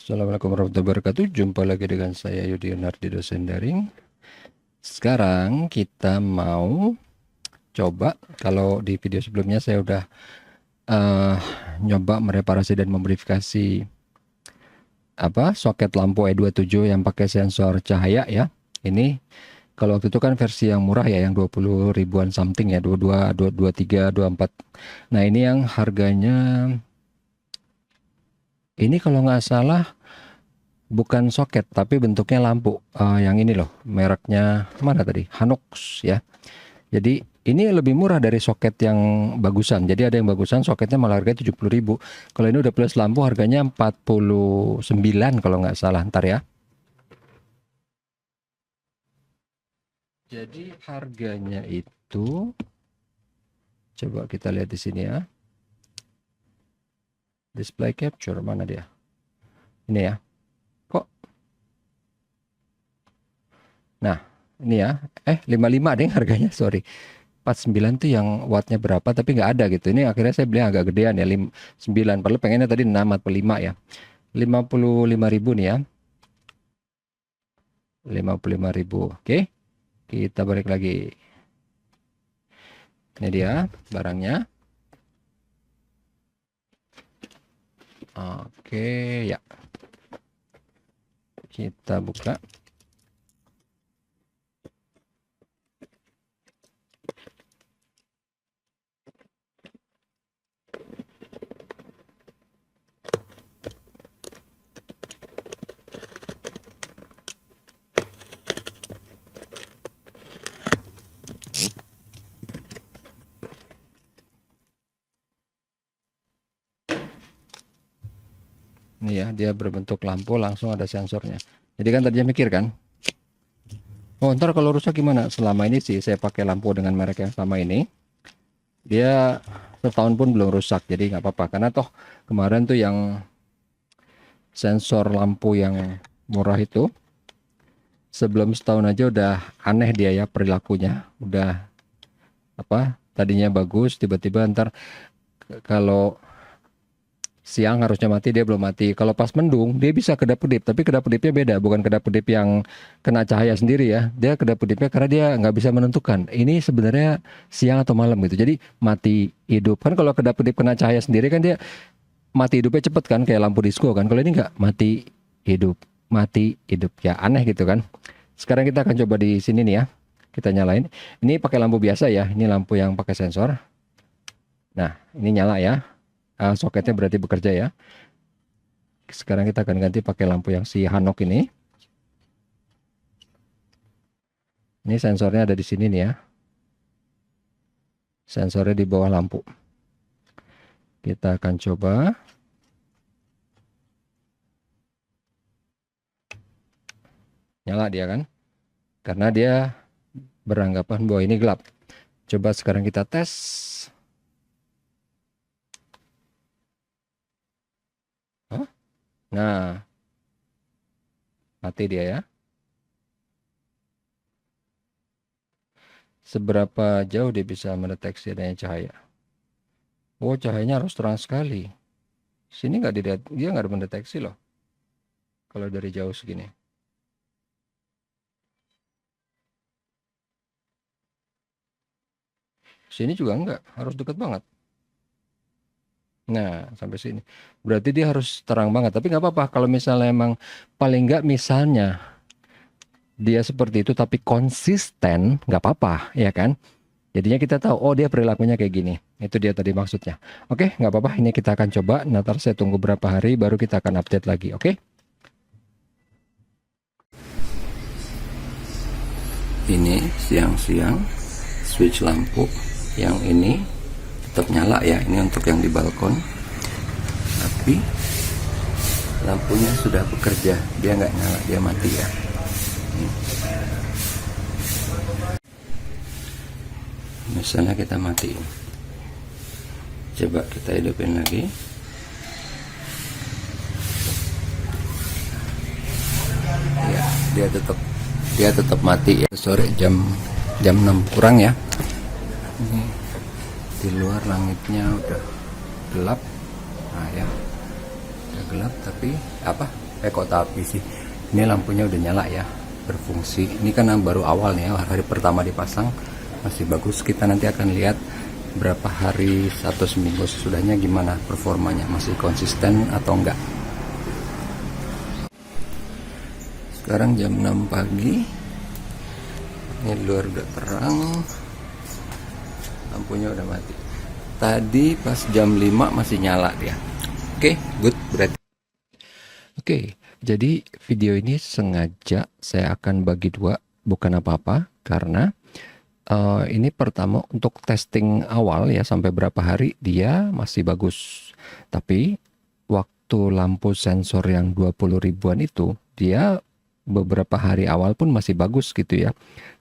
Assalamualaikum warahmatullahi wabarakatuh. Jumpa lagi dengan saya Yudi Yunardi, dosen daring. Sekarang kita mau coba, kalau di video sebelumnya saya udah eh, nyoba mereparasi dan memodifikasi soket lampu E27 yang pakai sensor cahaya ya. Ini kalau waktu itu kan versi yang murah ya, yang 20 ribuan something ya, 22, 23, 24. Nah, ini yang harganya ini kalau nggak salah bukan soket tapi bentuknya lampu. Yang ini loh, mereknya mana tadi, Hanox ya. Jadi ini lebih murah dari soket yang bagusan. Jadi ada yang bagusan soketnya malah harganya 70.000. Kalau ini udah plus lampu harganya 49 kalau nggak salah, ntar ya. Jadi harganya itu, coba kita lihat di sini ya, display capture mana dia, ini ya. Kok nah ini ya, 55 deh harganya, sorry. 49 tuh yang wattnya berapa tapi nggak ada gitu. Ini akhirnya saya beli yang agak gedean ya, 9, padahal pengennya tadi 6 atau 5 ya. 55.000 nih ya, 55.000. Oke, kita balik lagi. Ini dia barangnya. Oke ya, kita buka. Ini ya, dia berbentuk lampu, langsung ada sensornya. Jadi kan tadinya mikir kan, oh ntar kalau rusak gimana? Selama ini sih saya pakai lampu dengan merek yang sama ini, dia setahun pun belum rusak, jadi nggak apa-apa. Karena toh kemarin tuh yang sensor lampu yang murah itu, sebelum setahun aja udah aneh dia ya perilakunya. Udah tadinya bagus, tiba-tiba ntar kalau siang harusnya mati dia belum mati. Kalau pas mendung dia bisa kedap-kedip, tapi kedap-kedipnya beda, bukan kedap-kedip yang kena cahaya sendiri ya. Dia kedap-kedipnya karena dia nggak bisa menentukan ini sebenarnya siang atau malam gitu. Jadi mati hidup kan, kalau kedap-kedip kena cahaya sendiri kan dia mati hidupnya cepet kan, kayak lampu disco kan. Kalau ini nggak, mati hidup ya, aneh gitu kan. Sekarang kita akan coba di sini nih ya, kita nyalain. Ini pakai lampu biasa ya, ini lampu yang pakai sensor. Nah ini nyala ya. Soketnya berarti bekerja ya. Sekarang kita akan ganti pakai lampu yang si Hanok ini. Ini sensornya ada di sini nih ya. Sensornya di bawah lampu. Kita akan coba. Nyala dia kan? Karena dia beranggapan bahwa ini gelap. Coba sekarang kita tes. Nah, mati dia ya. Seberapa jauh dia bisa mendeteksi adanya cahaya? Oh, cahayanya harus terang sekali. Sini nggak dilihat, dia nggak mendeteksi loh. Kalau dari jauh segini. Sini juga enggak, harus dekat banget. Nah, sampai sini. Berarti dia harus terang banget. Tapi nggak apa-apa kalau misalnya emang paling nggak misalnya dia seperti itu tapi konsisten, nggak apa-apa, ya kan? Jadinya kita tahu, oh dia perilakunya kayak gini. Itu dia tadi maksudnya. Oke, nggak apa-apa. Ini kita akan coba. Nanti saya tunggu berapa hari baru kita akan update lagi. Oke? Ini siang-siang switch lampu yang ini tetap nyala ya. Ini untuk yang di balkon. Tapi lampunya sudah bekerja. Dia nggak nyala, dia mati ya. Misalnya kita matiin, coba kita hidupin lagi. Ya, dia tetap mati ya. Sore jam 6 kurang ya. Ini di luar langitnya udah gelap. Nah ya, udah gelap tapi kok tapi sih ini lampunya udah nyala ya, berfungsi. Ini kan baru awal nih ya, hari pertama dipasang masih bagus. Kita nanti akan lihat berapa hari atau seminggu sesudahnya gimana performanya, masih konsisten atau enggak. Sekarang jam 6 pagi, ini luar udah terang, lampunya udah mati. Tadi pas jam 5 masih nyala dia. Oke, good berarti. Oke, jadi video ini sengaja saya akan bagi dua, bukan apa-apa, karena ini pertama untuk testing awal ya, sampai berapa hari dia masih bagus. Tapi waktu lampu sensor yang 20 ribuan itu, dia beberapa hari awal pun masih bagus gitu ya.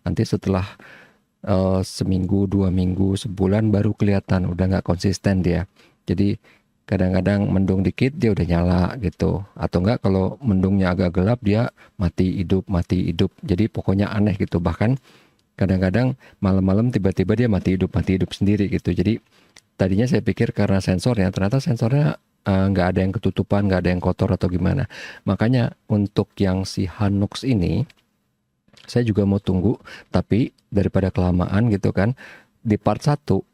Nanti setelah seminggu, 2 minggu, sebulan baru kelihatan udah nggak konsisten dia. Jadi kadang-kadang mendung dikit dia udah nyala gitu, atau enggak kalau mendungnya agak gelap dia mati hidup, mati hidup. Jadi pokoknya aneh gitu. Bahkan kadang-kadang malam-malam tiba-tiba dia mati hidup sendiri gitu. Jadi tadinya saya pikir karena sensornya, ternyata sensornya nggak ada yang ketutupan, nggak ada yang kotor atau gimana. Makanya untuk yang si Hanux ini saya juga mau tunggu, tapi daripada kelamaan gitu kan, di part 1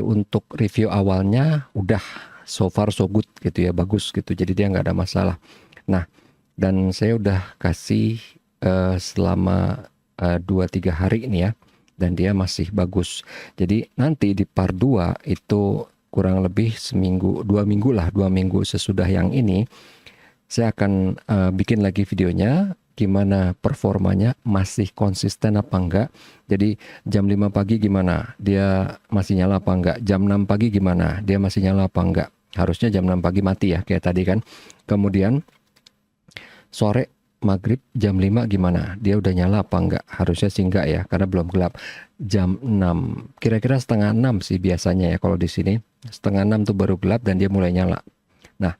untuk review awalnya udah so far so good gitu ya, bagus gitu, jadi dia nggak ada masalah. Nah, dan saya udah kasih selama 2-3 hari ini ya, dan dia masih bagus. Jadi nanti di part 2 itu kurang lebih seminggu, 2 minggu lah, 2 minggu sesudah yang ini, saya akan bikin lagi videonya, gimana performanya, masih konsisten apa enggak. Jadi jam 5 pagi gimana, dia masih nyala apa enggak. Jam 6 pagi gimana, dia masih nyala apa enggak. Harusnya jam 6 pagi mati ya, kayak tadi kan. Kemudian sore maghrib jam 5 gimana, dia udah nyala apa enggak. Harusnya sih enggak ya, karena belum gelap. Jam 6, kira-kira setengah 6 sih biasanya ya kalau di sini. Setengah 6 tuh baru gelap dan dia mulai nyala. Nah,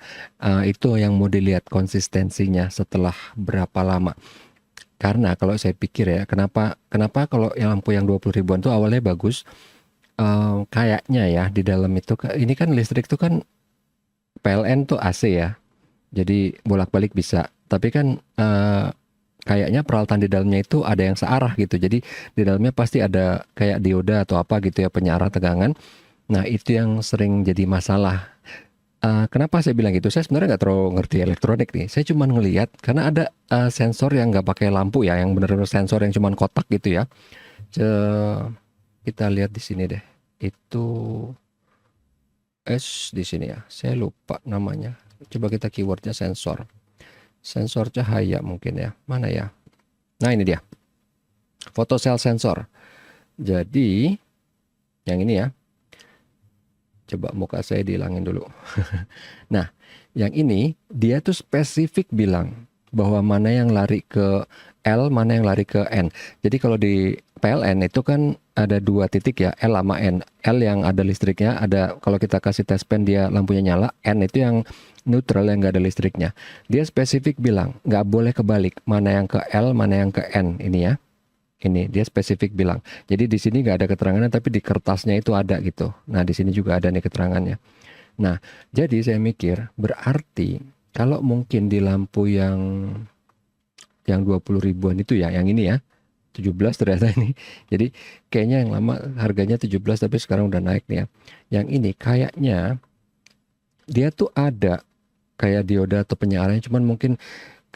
itu yang mau dilihat konsistensinya setelah berapa lama. Karena kalau saya pikir ya, kenapa kalau yang lampu yang 20 ribuan tuh awalnya bagus, kayaknya ya di dalam itu, ini kan listrik tuh kan PLN tuh AC ya, jadi bolak-balik bisa. Tapi kan kayaknya peralatan di dalamnya itu ada yang searah gitu, jadi di dalamnya pasti ada kayak dioda atau apa gitu ya, penyarah tegangan. Nah, itu yang sering jadi masalah. Kenapa saya bilang gitu? Saya sebenarnya nggak terlalu ngerti elektronik nih. Saya cuma ngelihat karena ada sensor yang nggak pakai lampu ya, yang benar-benar sensor yang cuma kotak gitu ya. Kita lihat di sini deh. Itu di sini ya. Saya lupa namanya. Coba kita keywordnya sensor. Sensor cahaya mungkin ya. Mana ya? Nah, ini dia. Photocell sensor. Jadi yang ini ya. Coba muka saya dihilangin dulu. Nah, yang ini dia tuh spesifik bilang bahwa mana yang lari ke L, mana yang lari ke N. Jadi kalau di PLN itu kan ada 2 titik ya, L sama N. L yang ada listriknya, ada kalau kita kasih tes pen dia lampunya nyala. N itu yang neutral yang nggak ada listriknya. Dia spesifik bilang nggak boleh kebalik, mana yang ke L, mana yang ke N ini ya. Ini dia spesifik bilang. Jadi di sini nggak ada keterangannya, tapi di kertasnya itu ada gitu. Nah, di sini juga ada nih keterangannya. Nah, jadi saya mikir berarti kalau mungkin di lampu yang 20 ribuan itu ya, yang ini ya, 17 ternyata ini. Jadi kayaknya yang lama harganya 17 tapi sekarang udah naik nih ya. Yang ini kayaknya dia tuh ada kayak dioda atau penyarahnya, cuman mungkin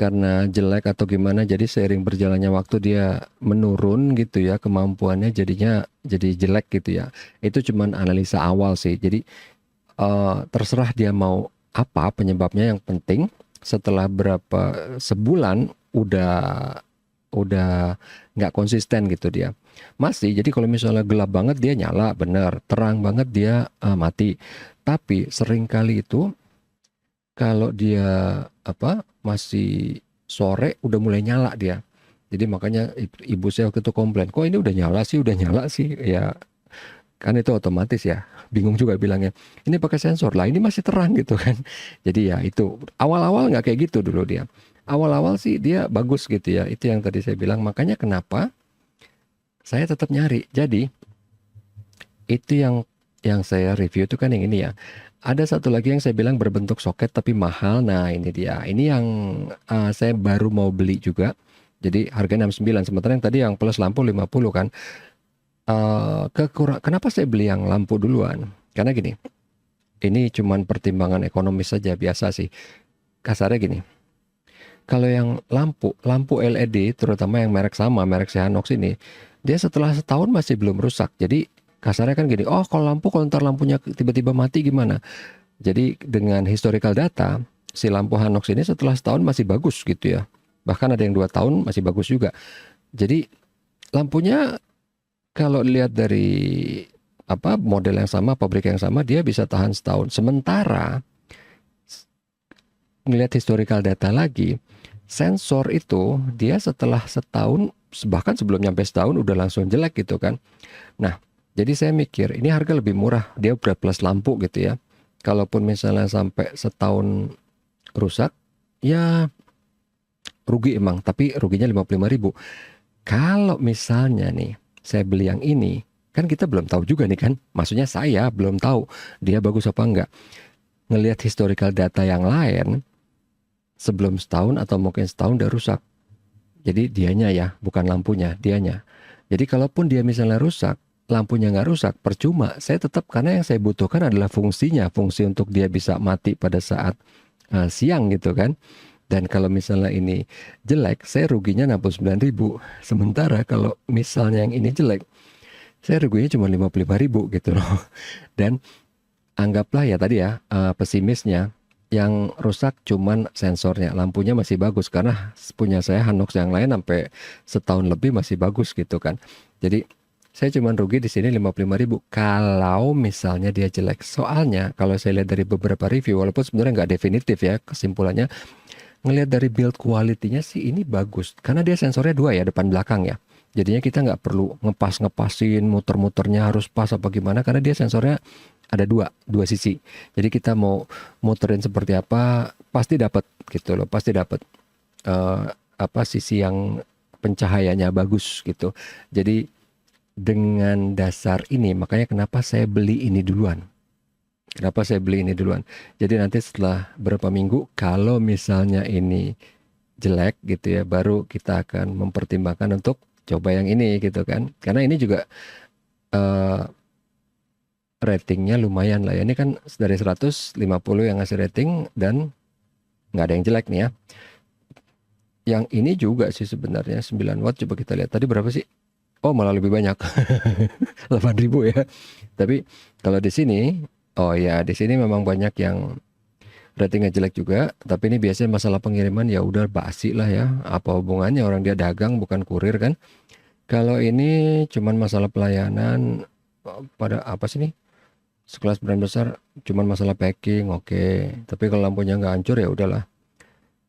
karena jelek atau gimana, jadi seiring berjalannya waktu dia menurun gitu ya, kemampuannya jadinya jadi jelek gitu ya. Itu cuman analisa awal sih. Jadi terserah dia mau apa penyebabnya, yang penting setelah berapa sebulan udah nggak konsisten gitu dia. Masih, jadi kalau misalnya gelap banget dia nyala bener, terang banget dia mati. Tapi sering kali itu kalau dia masih sore udah mulai nyala dia. Jadi makanya ibu saya waktu itu komplain, kok ini udah nyala sih. Ya kan itu otomatis ya. Bingung juga bilangnya. Ini pakai sensor lah, ini masih terang gitu kan. Jadi ya itu awal-awal nggak kayak gitu dulu dia. Awal-awal sih dia bagus gitu ya. Itu yang tadi saya bilang. Makanya kenapa saya tetap nyari. Jadi itu yang saya review itu kan yang ini ya. ada satu lagi yang saya bilang berbentuk soket tapi mahal. Nah, ini dia. Ini yang saya baru mau beli juga. Jadi harganya 69. Sementara yang tadi yang plus lampu 50 kan. Kenapa saya beli yang lampu duluan? Karena gini, ini cuman pertimbangan ekonomis saja biasa sih. Kasarnya gini. Kalau yang lampu LED terutama yang merek sama, merek Sihanox ini, dia setelah setahun masih belum rusak. Jadi kasarnya kan gini, oh kalau ntar lampunya tiba-tiba mati gimana? Jadi dengan historical data, si lampu Hanox ini setelah setahun masih bagus gitu ya. Bahkan ada yang 2 tahun masih bagus juga. Jadi lampunya kalau lihat dari model yang sama, pabrik yang sama, dia bisa tahan setahun. Sementara ngelihat historical data lagi, sensor itu dia setelah setahun, bahkan sebelum nyampe setahun udah langsung jelek gitu kan. Nah, jadi saya mikir ini harga lebih murah, dia udah plus lampu gitu ya. Kalaupun misalnya sampai setahun rusak, ya rugi emang, tapi ruginya 55.000. Kalau misalnya nih, saya beli yang ini, kan kita belum tahu juga nih kan. Maksudnya saya belum tahu dia bagus apa enggak. Ngelihat historical data yang lain, sebelum setahun atau mungkin setahun udah rusak. Jadi dianya ya, bukan lampunya, dianya. Jadi kalaupun dia misalnya rusak, lampunya nggak rusak, percuma. Saya tetap, karena yang saya butuhkan adalah fungsinya, fungsi untuk dia bisa mati pada saat siang gitu kan. Dan kalau misalnya ini jelek, saya ruginya 69.000. Sementara kalau misalnya yang ini jelek, saya ruginya cuma 55.000 gitu loh. Dan anggaplah ya tadi ya, pesimisnya, yang rusak cuman sensornya, lampunya masih bagus karena punya saya Hanox yang lain sampai setahun lebih masih bagus gitu kan. Jadi saya cuman rugi di sini 55.000 kalau misalnya dia jelek. Soalnya kalau saya lihat dari beberapa review, walaupun sebenarnya nggak definitif ya kesimpulannya, ngelihat dari build quality-nya sih ini bagus karena dia sensornya 2 ya, depan belakang ya. Jadinya kita nggak perlu ngepasin muter-muternya harus pas apa gimana, karena dia sensornya ada dua sisi. Jadi kita mau muterin seperti apa pasti dapat gitu loh, pasti dapat sisi yang pencahayanya bagus gitu. Jadi dengan dasar ini makanya kenapa saya beli ini duluan. Kenapa saya beli ini duluan? Jadi nanti setelah berapa minggu kalau misalnya ini jelek gitu ya, baru kita akan mempertimbangkan untuk coba yang ini gitu kan. Karena ini juga ratingnya lumayan lah ya. Ini kan dari 150 yang ngasih rating dan nggak ada yang jelek nih ya. Yang ini juga sih sebenarnya 9 watt. Coba kita lihat tadi berapa sih? Oh malah lebih banyak. 8.000 ya. Tapi kalau di sini, oh ya di sini memang banyak yang ratingnya jelek juga. Tapi ini biasanya masalah pengiriman ya udah basi lah ya. Apa hubungannya, orang dia dagang bukan kurir kan. Kalau ini cuman masalah pelayanan, pada apa sih nih? Sekelas brand besar cuman masalah packing, oke. Tapi kalau lampunya nggak hancur ya udahlah.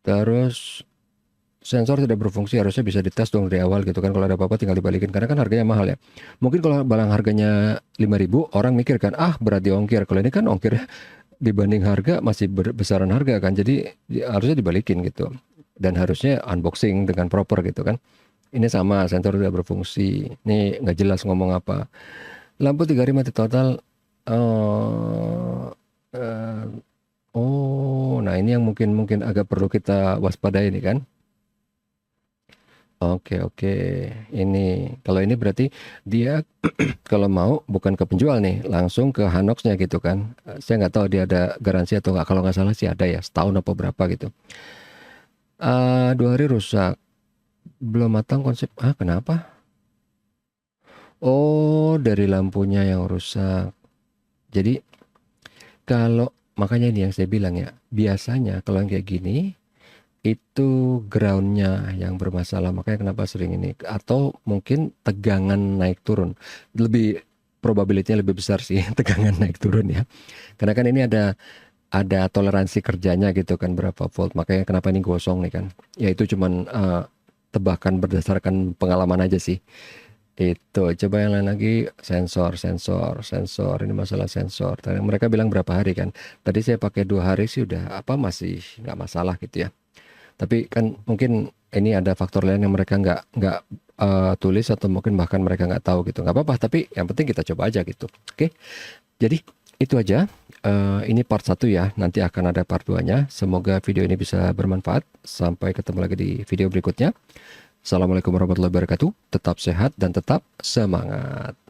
Terus sensor tidak berfungsi, harusnya bisa dites dong dari awal gitu kan. Kalau ada apa-apa tinggal dibalikin karena kan harganya mahal ya. Mungkin kalau barang harganya 5.000 orang mikir kan, ah berat di ongkir. Kalau ini kan ongkirnya dibanding harga masih besaran harga kan. Jadi harusnya dibalikin gitu. Dan harusnya unboxing dengan proper gitu kan. Ini sama, sensor tidak berfungsi. Ini nggak jelas ngomong apa. Lampu 3 hari mati total. Nah ini yang mungkin agak perlu kita waspadai ini kan. Oke. Ini kalau ini berarti dia kalau mau bukan ke penjual nih, langsung ke Hanox-nya gitu kan. Saya nggak tahu dia ada garansi atau nggak. Kalau nggak salah sih ada ya, setahun apa berapa gitu. 2 hari rusak, belum matang konsep. Kenapa? Oh, dari lampunya yang rusak. Jadi makanya ini yang saya bilang ya, biasanya kalau yang kayak gini itu groundnya yang bermasalah, makanya kenapa sering ini, atau mungkin tegangan naik turun, lebih probabilitasnya lebih besar sih tegangan naik turun ya, karena kan ini ada toleransi kerjanya gitu kan, berapa volt, makanya kenapa ini gosong nih kan, ya itu cuman tebakan berdasarkan pengalaman aja sih. Itu coba yang lain lagi, sensor ini masalah sensor. Tadi mereka bilang berapa hari kan, tadi saya pakai 2 hari sih udah masih nggak masalah gitu ya. Tapi kan mungkin ini ada faktor lain yang mereka nggak tulis atau mungkin bahkan mereka nggak tahu gitu. Nggak apa-apa, tapi yang penting kita coba aja gitu. Oke, jadi itu aja ini part 1 ya, nanti akan ada part 2-nya. Semoga video ini bisa bermanfaat. Sampai ketemu lagi di video berikutnya. Assalamualaikum warahmatullahi wabarakatuh. Tetap sehat dan tetap semangat.